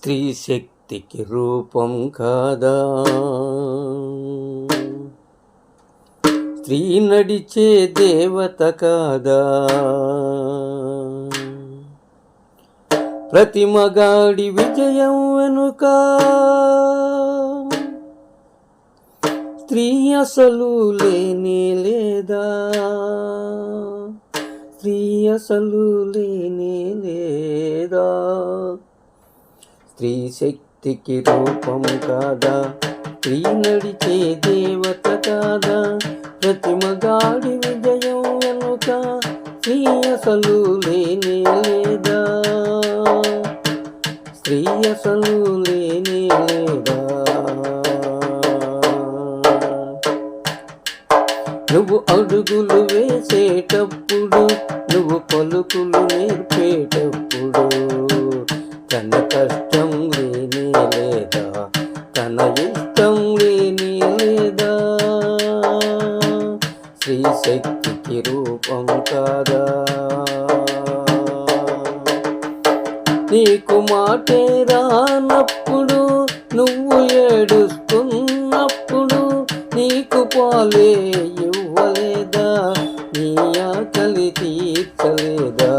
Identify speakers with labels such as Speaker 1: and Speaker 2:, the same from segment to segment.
Speaker 1: స్త్రీ శక్తికి రూపం కాదా, స్త్రీ నడిచే దేవత కాదా, ప్రతి మగాడి విజయం వెనుక స్త్రీ అసలు లేనే లేదా, స్త్రీ అసలు లేనే లేదా. స్త్రీ శక్తికి రూపం కాదా, స్త్రీ నడిచే దేవత కాదా, ప్రతి మగాడి విజయం వెనుక స్త్రీ అసలు లేనే లేదా, స్త్రీ అసలు లేనే లేదా. నువ్వు అడుగులు వేసేటప్పుడు, నువ్వు పలుకులు నేర్పేటప్పుడు తన కష్టం లేనే లేదా, తన ఇష్టం లేనే లేదా. స్త్రీ శక్తికి రూపం కాదా. నీకు మాటే రానప్పుడు, నువ్వు ఏడుస్తున్నప్పుడు నీకు పాలే ఇవ్వలేదా, నీ ఆకలి తీర్చలేదా.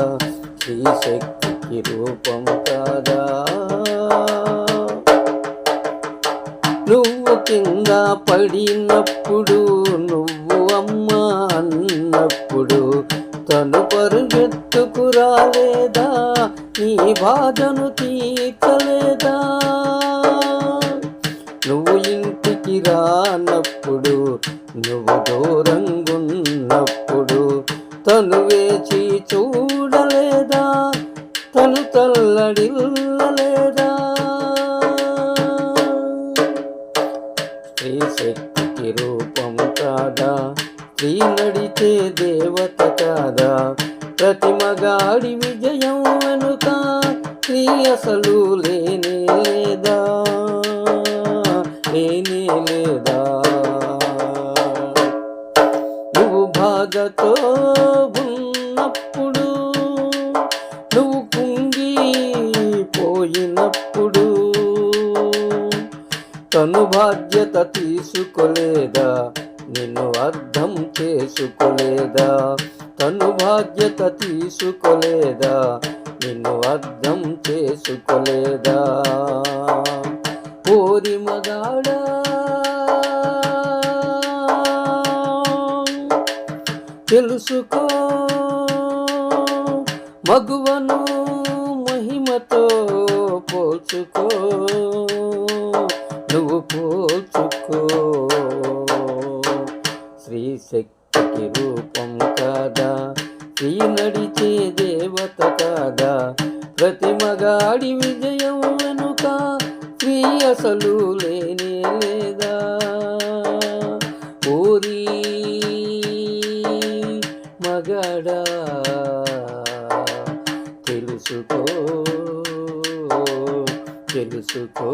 Speaker 1: స్త్రీ శక్తికి రూపం కాదా. నువ్వు కింద పడినప్పుడు, నువ్వు అమ్మ అన్నప్పుడు తను పరుగెత్తుకు రాలేదా, నీ బాధను తీర్చలేదా. నువ్వు ఇంటికి రానప్పుడు, నువ్వు దూరంగున్నప్పుడు తను వేచి చూడలేదా, తను తల్లడిల్లలేదా. స్త్రీ శక్తికి రూపం కాదా, స్త్రీ నడిచే దేవత కాదా, ప్రతి మగాడి విజయం వెనుక స్త్రీ అసలు లేనే లేదా, లేనే లేదా. నువ్వు బాధతో ఉన్నప్పుడు, నువ్వు కుంగిపోయినప్పుడు తను బాధ్యత తీసుకోలేదా, నిన్ను అర్థం చేసుకోలేదా. తను బాధ్యత తీసుకోలేదా, నిన్ను అర్థం చేసుకోలేదా. ఓరి మగాడా, తెలుసుకో మగువను మహిమతో పోల్చుకో, నువ్వు పోల్చుకో. స్త్రీ శక్తికి రూపం కాదా, స్త్రీ నడిచే దేవత కాదా, ప్రతి మగాడి విజయం వెనుక స్త్రీ అసలు లేనే లేదా. ఓరి మగాడా, తెలుసుకో తెలుసుకో.